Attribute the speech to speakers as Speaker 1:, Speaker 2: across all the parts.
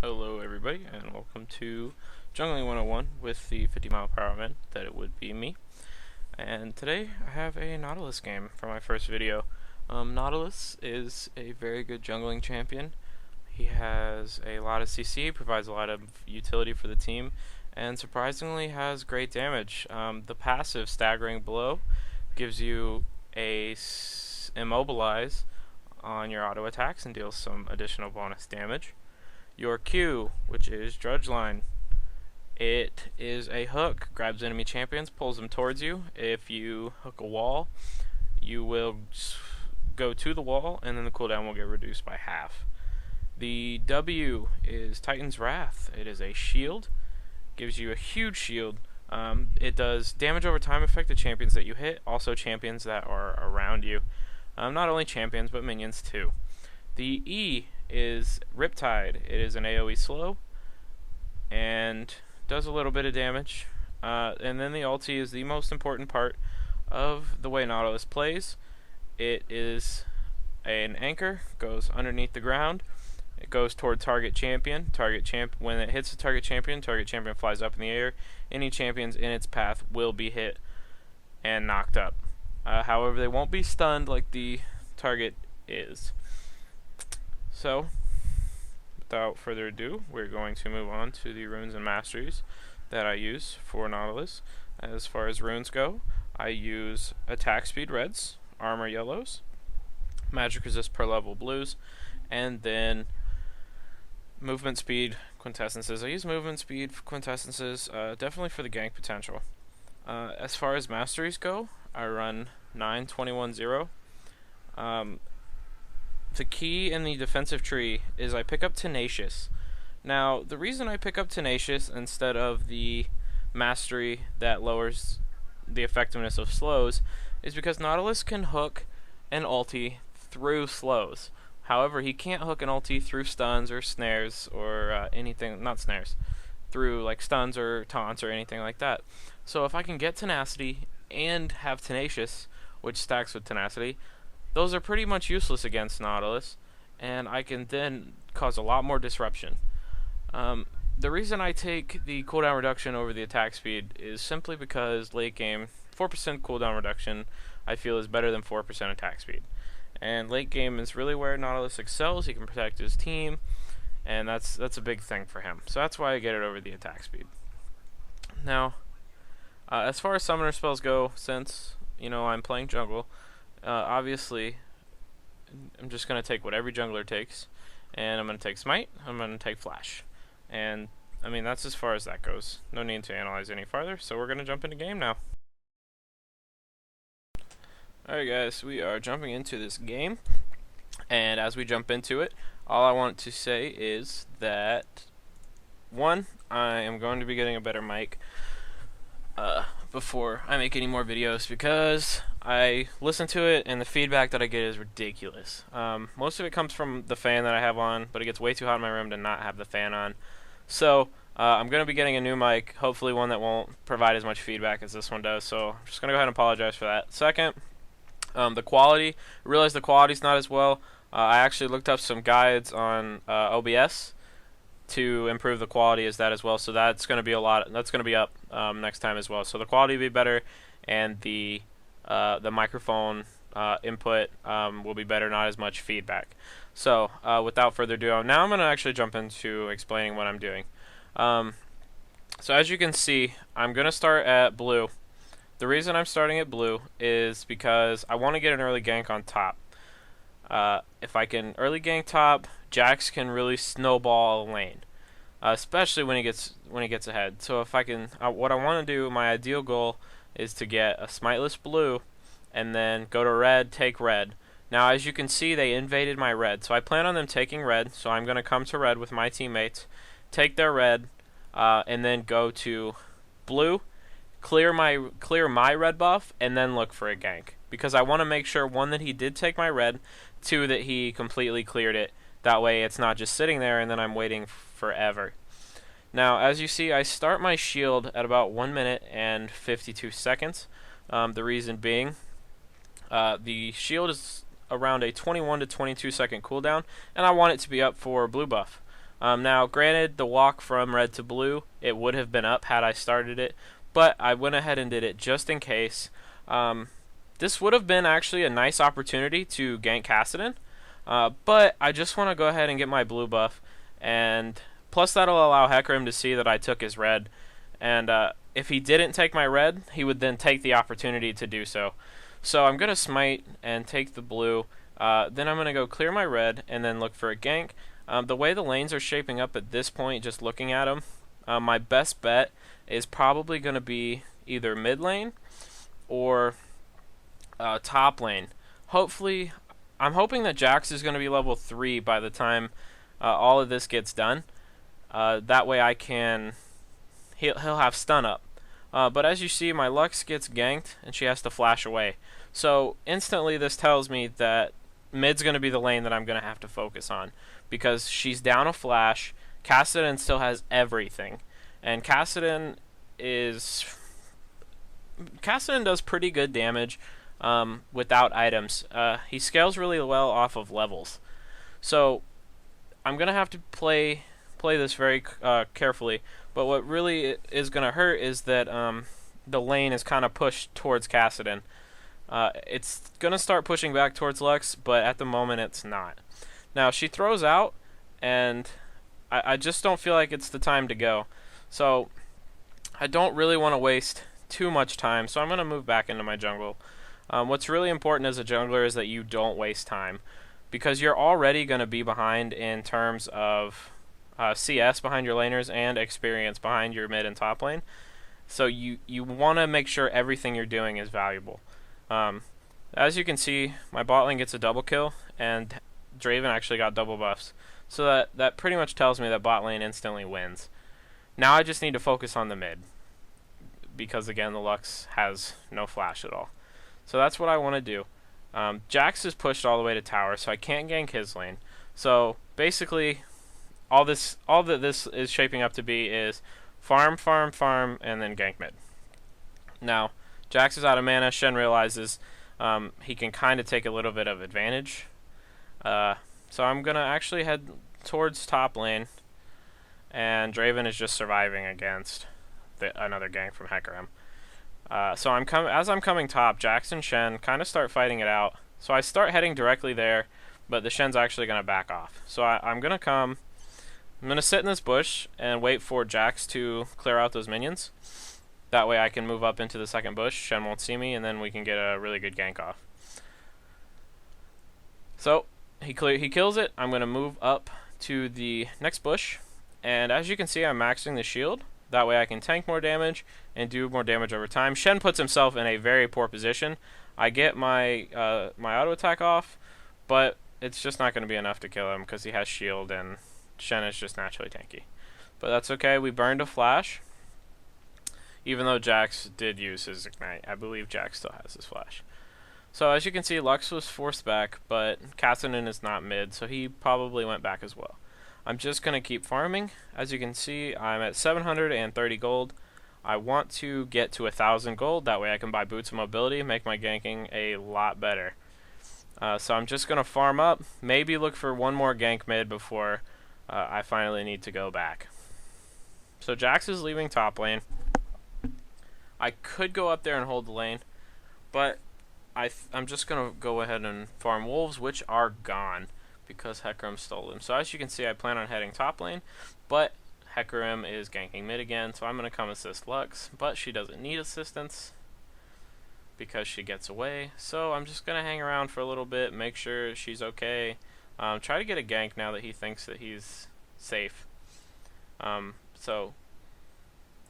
Speaker 1: Hello everybody, and welcome to Jungling 101 with the 50MPHMan, that it would be me. And today I have a Nautilus game for my first video. Nautilus is a very good jungling champion. He has a lot of CC, provides a lot of utility for the team, and surprisingly has great damage. The passive Staggering Blow gives you a immobilize on your auto attacks and deals some additional bonus damage. Your Q, which is Drudge Line, it is a hook, grabs enemy champions, pulls them towards you. If you hook a wall, you will go to the wall, and then the cooldown will get reduced by half. The W is Titan's Wrath. It is a shield, gives you a huge shield. It does damage over time, affect the champions that you hit, also champions that are around you. Not only champions, but minions too. The E is Riptide. It is an AoE slow and does a little bit of damage. And then the ulti is the most important part of the way Nautilus plays. It is an anchor, goes underneath the ground. It goes toward target champion. When it hits the target champion flies up in the air. Any champions in its path will be hit and knocked up. However, they won't be stunned like the target is. So, without further ado, we're going to move on to the runes and masteries that I use for Nautilus. As far as runes go, I use attack speed reds, armor yellows, magic resist per level blues, and then movement speed quintessences. I use movement speed quintessences definitely for the gank potential. As far as masteries go, I run 9-21-0. The key in the defensive tree is I pick up Tenacious. Now, the reason I pick up Tenacious instead of the mastery that lowers the effectiveness of slows is because Nautilus can hook an ulti through slows. However, he can't hook an ulti through stuns or snares or anything, not snares, through like stuns or taunts or anything like that. So if I can get Tenacity and have Tenacious, which stacks with Tenacity, those are pretty much useless against Nautilus, and I can then cause a lot more disruption. The reason I take the cooldown reduction over the attack speed is simply because late game, 4% cooldown reduction I feel is better than 4% attack speed. And late game is really where Nautilus excels. He can protect his team, and that's a big thing for him. So that's why I get it over the attack speed. Now, as far as summoner spells go, since I'm playing jungle, obviously, I'm just going to take what every jungler takes, and I'm going to take Smite, I'm going to take Flash. And, I mean, that's as far as that goes. No need to analyze any farther, so we're going to jump into game now. Alright guys, we are jumping into this game, and as we jump into it, all I want to say is that, one, I am going to be getting a better mic before I make any more videos, because I listen to it and the feedback that I get is ridiculous. Most of it comes from the fan that I have on, but it gets way too hot in my room to not have the fan on. So I'm going to be getting a new mic, hopefully one that won't provide as much feedback as this one does, so I'm just going to go ahead and apologize for that. Second, the quality. I realized the quality's not as well. I actually looked up some guides on OBS to improve the quality as that as well, so that's going to be up next time as well. So the quality will be better, and the microphone input will be better, not as much feedback. So without further ado, now I'm going to actually jump into explaining what I'm doing. So as you can see, I'm going to start at blue. The reason I'm starting at blue is because I want to get an early gank on top. If I can early gank top, Jax can really snowball a lane, especially when he gets ahead. So if I can, what I want to do, my ideal goal is to get a smiteless blue, and then go to red, take red. Now as you can see, they invaded my red, so I plan on them taking red. So I'm going to come to red with my teammates, take their red, and then go to blue, clear my red buff, and then look for a gank. Because I want to make sure, one, that he did take my red, two, that he completely cleared it. That way it's not just sitting there and then I'm waiting forever. Now, as you see, I start my shield at about 1 minute and 52 seconds. The reason being, the shield is around a 21 to 22 second cooldown, and I want it to be up for blue buff. Now, granted, the walk from red to blue, it would have been up had I started it, but I went ahead and did it just in case. This would have been actually a nice opportunity to gank Kassadin, but I just want to go ahead and get my blue buff, and plus that'll allow Hecarim to see that I took his red, and if he didn't take my red, he would then take the opportunity to do so. So I'm going to smite and take the blue, then I'm going to go clear my red and then look for a gank. The way the lanes are shaping up at this point, just looking at them, my best bet is probably going to be either mid lane or top lane. Hopefully, I'm hoping that Jax is going to be level 3 by the time all of this gets done. That way he'll have stun up. But as you see, my Lux gets ganked and she has to flash away. So instantly this tells me that mid's going to be the lane that I'm going to have to focus on, because she's down a flash. Kassadin still has everything, and Kassadin does pretty good damage without items. He scales really well off of levels, so I'm gonna have to play this very carefully. But what really is gonna hurt is that the lane is kind of pushed towards Kassadin. It's gonna start pushing back towards Lux, but at the moment it's not. Now she throws out, and I just don't feel like it's the time to go. So I don't really want to waste too much time, so I'm going to move back into my jungle. What's really important as a jungler is that you don't waste time, because you're already going to be behind in terms of CS behind your laners and experience behind your mid and top lane. So you want to make sure everything you're doing is valuable. As you can see, my bot lane gets a double kill, and Draven actually got double buffs. So that pretty much tells me that bot lane instantly wins. Now I just need to focus on the mid, because again the Lux has no flash at all. So that's what I want to do. Jax is pushed all the way to tower, so I can't gank his lane. So basically all that this is shaping up to be is farm, farm, farm, and then gank mid. Now Jax is out of mana. Shen realizes he can kind of take a little bit of advantage. So I'm going to actually head towards top lane, and Draven is just surviving against another gank from Hecarim. So as I'm coming top, Jax and Shen kind of start fighting it out. So I start heading directly there, but the Shen's actually going to back off. So I'm going to sit in this bush and wait for Jax to clear out those minions. That way I can move up into the second bush, Shen won't see me, and then we can get a really good gank off. So he kills it. I'm going to move up to the next bush, and as you can see, I'm maxing the shield. That way I can tank more damage and do more damage over time. Shen puts himself in a very poor position. I get my my auto attack off, but it's just not going to be enough to kill him because he has shield and Shen is just naturally tanky. But that's okay. We burned a flash, even though Jax did use his ignite. I believe Jax still has his flash. So as you can see, Lux was forced back, but Kassadin is not mid, so he probably went back as well. I'm just going to keep farming. As you can see, I'm at 730 gold. I want to get to 1,000 gold. That way I can buy Boots of Mobility, make my ganking a lot better. So I'm just going to farm up, maybe look for one more gank mid before I finally need to go back. So Jax is leaving top lane. I could go up there and hold the lane, but I'm just going to go ahead and farm wolves, which are gone because Hecarim stole them. So as you can see, I plan on heading top lane, but Hecarim is ganking mid again, so I'm going to come assist Lux, but she doesn't need assistance because she gets away. So I'm just going to hang around for a little bit, make sure she's okay, try to get a gank now that he thinks that he's safe. So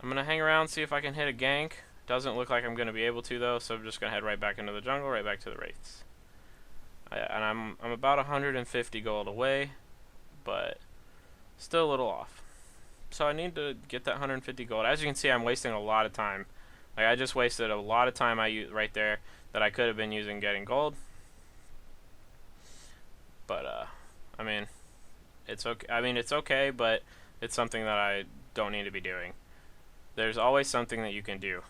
Speaker 1: I'm going to hang around, see if I can hit a gank. Doesn't look like I'm going to be able to though, so I'm just going to head right back into the jungle, right back to the wraiths. And I'm about 150 gold away, but still a little off. So I need to get that 150 gold. As you can see, I'm wasting a lot of time. Like I just wasted a lot of time right there that I could have been using getting gold. But I mean, it's okay. I mean, it's okay, but it's something that I don't need to be doing. There's always something that you can do.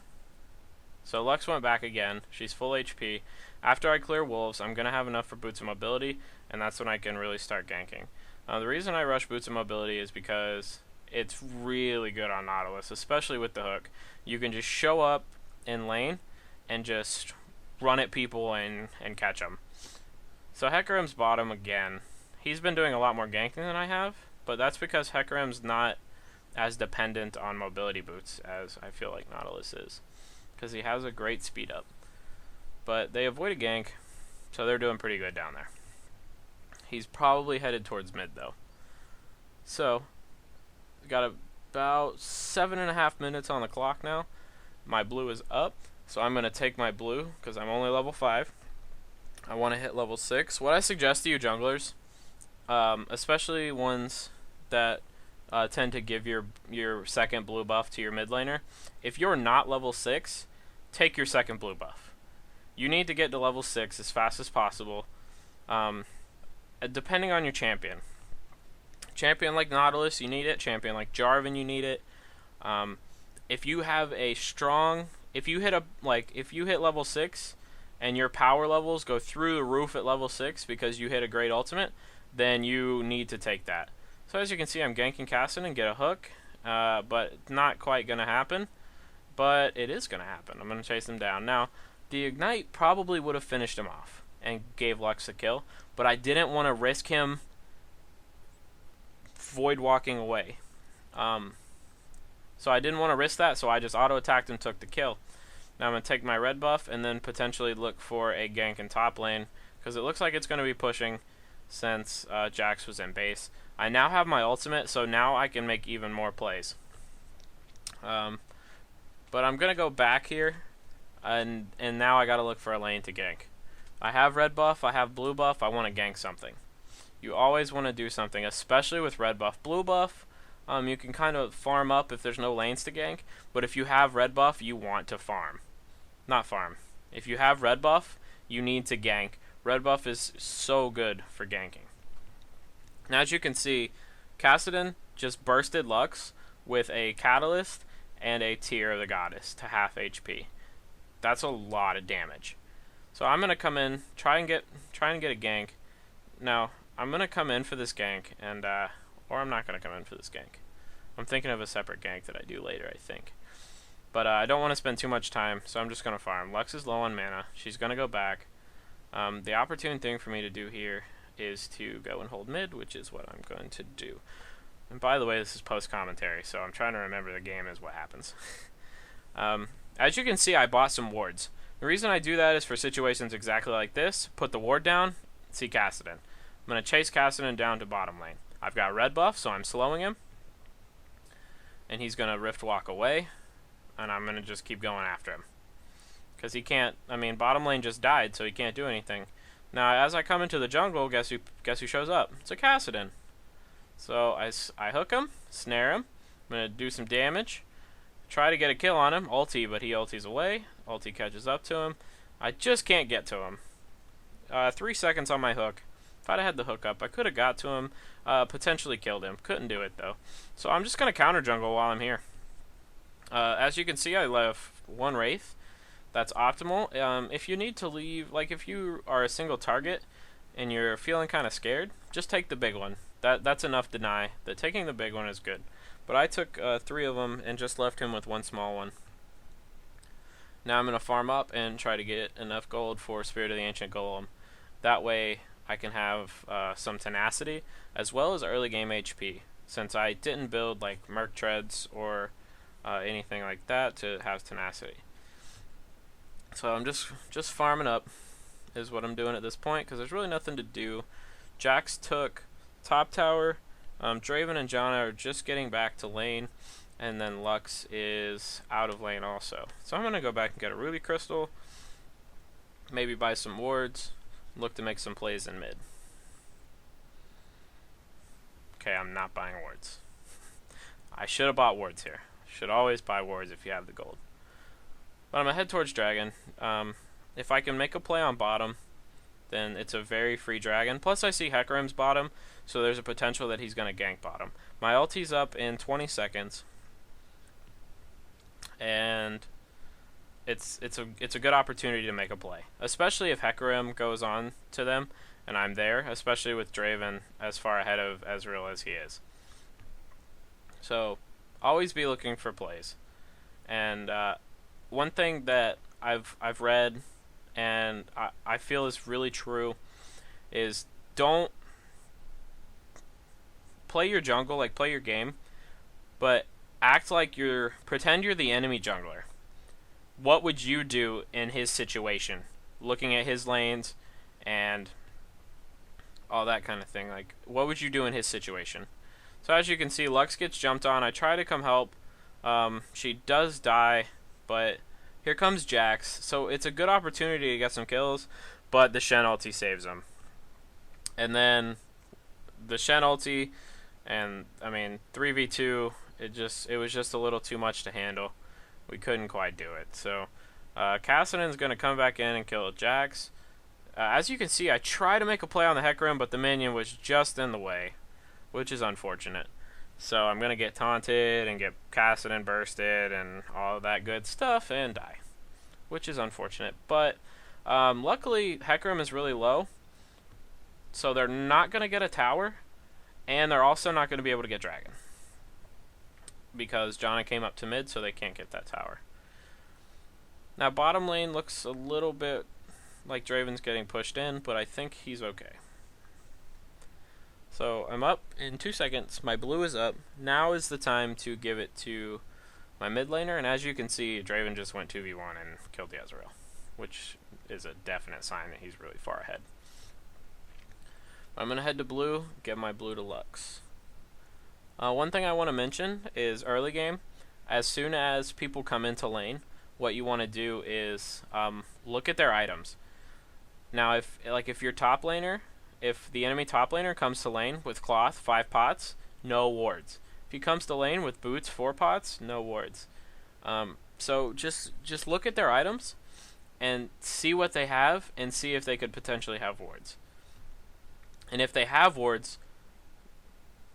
Speaker 1: So Lux went back again. She's full HP. After I clear wolves, I'm going to have enough for Boots of Mobility, and that's when I can really start ganking. The reason I rush boots and mobility is because it's really good on Nautilus, especially with the hook. You can just show up in lane and just run at people and catch them. So Hecarim's bottom again. He's been doing a lot more ganking than I have, but that's because Hecarim's not as dependent on mobility boots as I feel like Nautilus is, because he has a great speed up. But they avoid a gank, so they're doing pretty good down there. He's probably headed towards mid though. So, we got about 7.5 minutes on the clock now. My blue is up, so I'm going to take my blue, because I'm only level 5. I want to hit level 6. What I suggest to you junglers, especially ones that tend to give your second blue buff to your mid laner, if you're not level 6, take your second blue buff. You need to get to level 6 as fast as possible, depending on your champion. Champion like Nautilus, you need it. Champion like Jarvan, you need it. If you have a strong, if you hit level 6 and your power levels go through the roof at level 6 because you hit a great ultimate, then you need to take that. So as you can see, I'm ganking Kassadin and get a hook, but it's not quite going to happen. But it is going to happen. I'm going to chase him down. Now, the Ignite probably would have finished him off and gave Lux a kill, but I didn't want to risk him void walking away. So I didn't want to risk that, so I just auto-attacked and took the kill. Now I'm going to take my red buff and then potentially look for a gank in top lane, because it looks like it's going to be pushing since Jax was in base. I now have my ultimate, so now I can make even more plays. But I'm going to go back here, and now I got to look for a lane to gank. I have red buff, I have blue buff, I want to gank something. You always want to do something, especially with red buff. Blue buff, you can kind of farm up if there's no lanes to gank, but if you have red buff, you want to farm. Not farm. If you have red buff, you need to gank. Red buff is so good for ganking. Now as you can see, Kassadin just bursted Lux with a Catalyst and a Tear of the Goddess to half HP. That's a lot of damage. So I'm gonna come in, try and get a gank. Now I'm gonna come in for this gank, and or I'm not gonna come in for this gank. I'm thinking of a separate gank that I do later, I think. But I don't want to spend too much time, so I'm just gonna farm. Lux is low on mana. She's gonna go back. The opportune thing for me to do here is to go and hold mid, which is what I'm going to do. And by the way, this is post-commentary, so I'm trying to remember the game is what happens. As you can see, I bought some wards. The reason I do that is for situations exactly like this. Put the ward down, see Kassadin. I'm going to chase Kassadin down to bottom lane. I've got red buff, so I'm slowing him. And he's going to rift walk away, and I'm going to just keep going after him. Because he can't, I mean, bottom lane just died, so he can't do anything. Now, as I come into the jungle, guess who shows up? It's a Kassadin. So I hook him, snare him. I'm going to do some damage. Try to get a kill on him. Ulti, but he ultis away. Ulti catches up to him. I just can't get to him. 3 seconds on my hook. If I'd had the hook up, I could have got to him. Potentially killed him. Couldn't do it, though. So I'm just going to counter jungle while I'm here. As you can see, I left 1 Wraith. That's optimal. If you need to leave, like if you are a single target and you're feeling kind of scared, just take the big one. That's enough to deny that taking the big one is good. But I took 3 of them and just left him with 1 small one. Now I'm going to farm up and try to get enough gold for Spirit of the Ancient Golem. That way I can have some tenacity as well as early game HP, since I didn't build like Merc Treads or anything like that to have tenacity. So I'm just farming up is what I'm doing at this point, because there's really nothing to do. Jax took top tower. Draven and Janna are just getting back to lane, and then Lux is out of lane also. So I'm going to go back and get a Ruby Crystal, maybe buy some wards, look to make some plays in mid. Okay, I'm not buying wards. I should have bought wards here. Should always buy wards if you have the gold. But I'm going to head towards dragon. If I can make a play on bottom, then it's a very free dragon. Plus I see Hecarim's bottom, so there's a potential that he's going to gank bottom. My ulti's up in 20 seconds. And it's a good opportunity to make a play. Especially if Hecarim goes on to them and I'm there, especially with Draven as far ahead of Ezreal as he is. So, always be looking for plays. And one thing that I've read, and I feel is really true, is don't play your jungle, like play your game, but pretend you're the enemy jungler. What would you do in his situation? Looking at his lanes and all that kind of thing. Like, what would you do in his situation? So as you can see, Lux gets jumped on. I try to come help. She does die, but here comes Jax. So it's a good opportunity to get some kills, but the Shen ulti saves him. And then the Shen ulti, and I mean 3v2, it was just a little too much to handle. We couldn't quite do it. So Kassadin's going to come back in and kill Jax. As you can see, I try to make a play on the Hecarim, but the minion was just in the way, which is unfortunate. So I'm going to get taunted and get Kassadin bursted and all that good stuff and die, which is unfortunate. But luckily, Hecarim is really low, so they're not going to get a tower, and they're also not going to be able to get Dragon, because Janna came up to mid, so they can't get that tower. Now bottom lane looks a little bit like Draven's getting pushed in, but I think he's okay. So I'm up in 2 seconds. My blue is up. Now is the time to give it to my mid laner, and as you can see, Draven just went 2v1 and killed the Ezreal, which is a definite sign that he's really far ahead. I'm going to head to blue, get my blue to Lux. One thing I want to mention is early game, as soon as people come into lane, what you want to do is look at their items. Now, if your top laner, if the enemy top laner comes to lane with cloth 5 pots, no wards. If he comes to lane with boots 4 pots, no wards. So just look at their items and see what they have and see if they could potentially have wards. And if they have wards,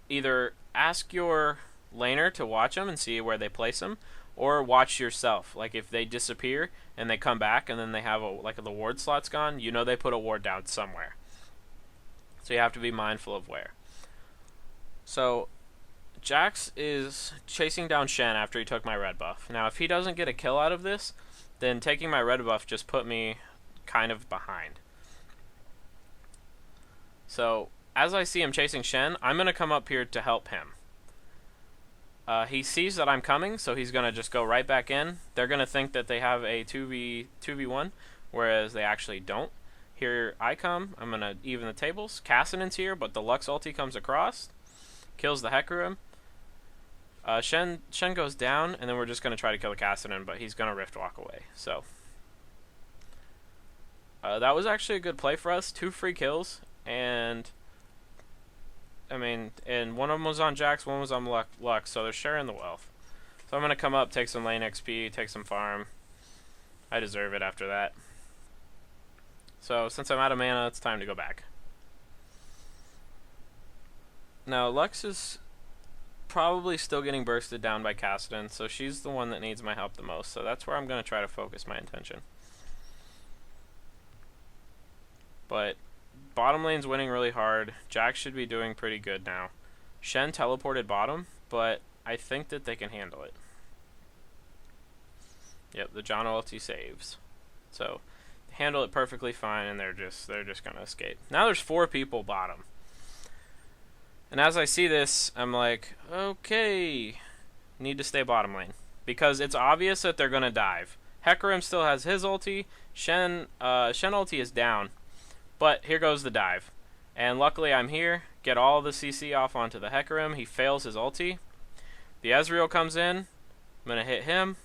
Speaker 1: either ask your laner to watch them and see where they place them, or watch yourself. Like if they disappear and they come back and then they have the ward slot's gone, you know they put a ward down somewhere. So you have to be mindful of where. So Jax is chasing down Shen after he took my red buff. Now if he doesn't get a kill out of this, then taking my red buff just put me kind of behind. So as I see him chasing Shen, I'm going to come up here to help him. He sees that I'm coming, so he's going to just go right back in. They're going to think that they have a 2v1, whereas they actually don't. Here I come. I'm going to even the tables. Kassadin's here, but the Lux ulti comes across. Kills the Hecarim. Shen goes down, and then we're just going to try to kill the Kassadin, but he's going to Rift Walk away. So that was actually a good play for us. 2 free kills, and one of them was on Jax, one was on Lux, so they're sharing the wealth. So I'm going to come up, take some lane XP, take some farm. I deserve it after that. So since I'm out of mana, it's time to go back. Now Lux is probably still getting bursted down by Kassadin, so she's the one that needs my help the most. So that's where I'm going to try to focus my attention. But bottom lane's winning really hard. Jax should be doing pretty good now. Shen teleported bottom, but I think that they can handle it. Yep, the Janna ulti saves. So handle it perfectly fine, and they're just gonna escape. Now there's 4 people bottom. And as I see this, I'm like, okay, need to stay bottom lane, because it's obvious that they're gonna dive. Hecarim still has his ulti. Shen ulti is down. But here goes the dive. And luckily I'm here. Get all the CC off onto the Hecarim. He fails his ulti. The Ezreal comes in. I'm going to hit him.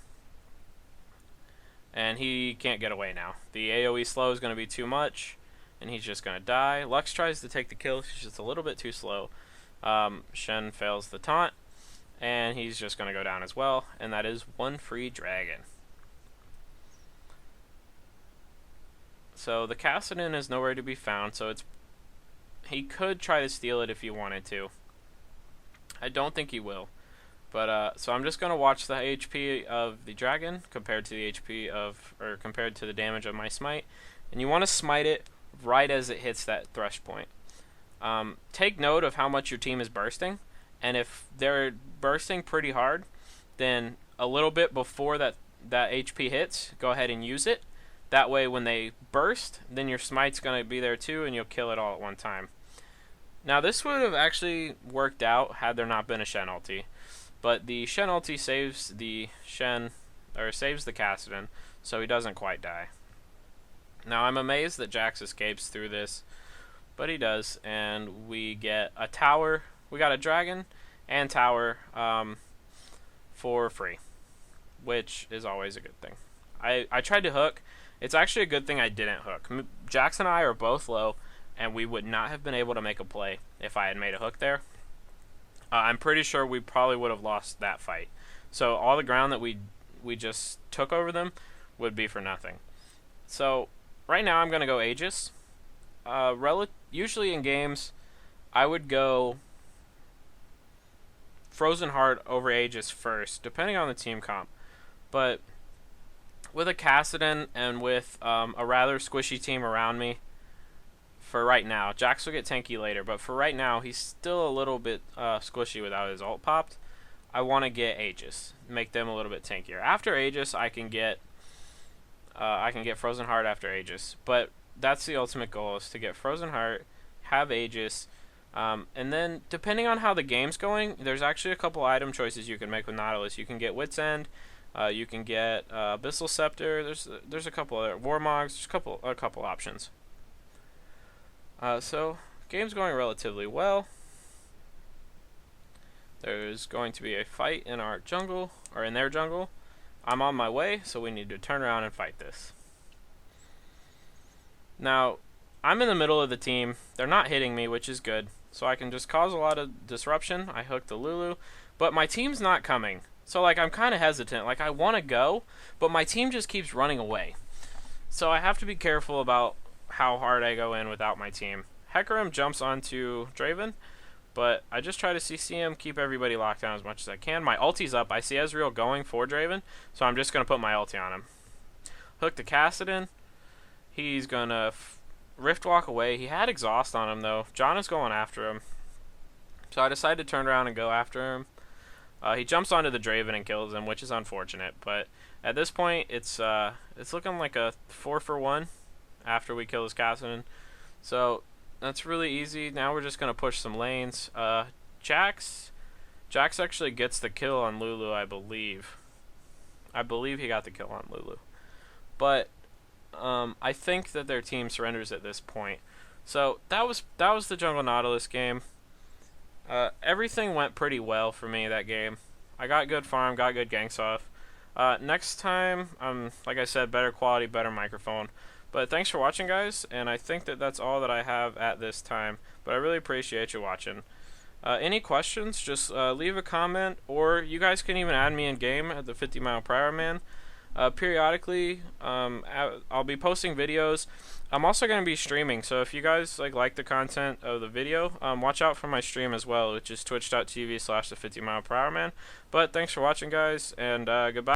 Speaker 1: And he can't get away now. The AoE slow is going to be too much. And he's just going to die. Lux tries to take the kill. She's just a little bit too slow. Shen fails the taunt. And he's just going to go down as well. And that is 1 free dragon. So the Kassadin is nowhere to be found, so he could try to steal it if he wanted to. I don't think he will. But so I'm just going to watch the HP of the dragon compared to the damage of my smite. And you want to smite it right as it hits that thresh point. Take note of how much your team is bursting, and if they're bursting pretty hard, then a little bit before that HP hits, go ahead and use it. That way when they burst, then your smite's going to be there too, and you'll kill it all at one time. Now this would have actually worked out had there not been a Shen ulti, but the Shen ulti saves the Kassadin, so he doesn't quite die. Now I'm amazed that Jax escapes through this, but he does, and we get a tower. We got a dragon and tower for free, which is always a good thing. I tried to hook. It's actually a good thing I didn't hook. Jax and I are both low, and we would not have been able to make a play if I had made a hook there. I'm pretty sure we probably would have lost that fight. So all the ground that we just took over them would be for nothing. So right now I'm going to go Aegis. Usually in games, I would go Frozen Heart over Aegis first, depending on the team comp. But with a Kassadin and with a rather squishy team around me, for right now, Jax will get tanky later, but for right now, he's still a little bit squishy without his ult popped. I want to get Aegis, make them a little bit tankier. After Aegis, I can get Frozen Heart after Aegis, but that's the ultimate goal, is to get Frozen Heart, have Aegis, and then depending on how the game's going, there's actually a couple item choices you can make with Nautilus. You can get Wit's End, you can get Abyssal Scepter. There's a couple other Warmogs. There's a couple options. So game's going relatively well. There's going to be a fight in our jungle, or in their jungle. I'm on my way, so we need to turn around and fight this. Now, I'm in the middle of the team. They're not hitting me, which is good. So I can just cause a lot of disruption. I hooked the Lulu, but my team's not coming. So like I'm kind of hesitant. Like I want to go, but my team just keeps running away. So I have to be careful about how hard I go in without my team. Hecarim jumps onto Draven, but I just try to CC him, keep everybody locked down as much as I can. My ulti's up. I see Ezreal going for Draven, so I'm just going to put my ulti on him. Hook the Kassadin. He's going to Rift Walk away. He had exhaust on him, though. John is going after him. So I decided to turn around and go after him. He jumps onto the Draven and kills him, which is unfortunate. But at this point, it's looking like a 4-for-1 after we kill his Kassadin. So that's really easy. Now we're just going to push some lanes. Jax actually gets the kill on Lulu, I believe. I believe he got the kill on Lulu. But I think that their team surrenders at this point. So that was the Jungle Nautilus game. Everything went pretty well for me that game. I got good farm, got good ganks off. Next time, like I said, better quality, better microphone. But thanks for watching, guys, and I think that that's all that I have at this time. But I really appreciate you watching. Any questions, just leave a comment, or you guys can even add me in game at the 50MPHMan. Periodically, I'll be posting videos. I'm also going to be streaming, so if you guys like the content of the video, watch out for my stream as well, which is twitch.tv/the50MPHMan. But thanks for watching, guys, and goodbye.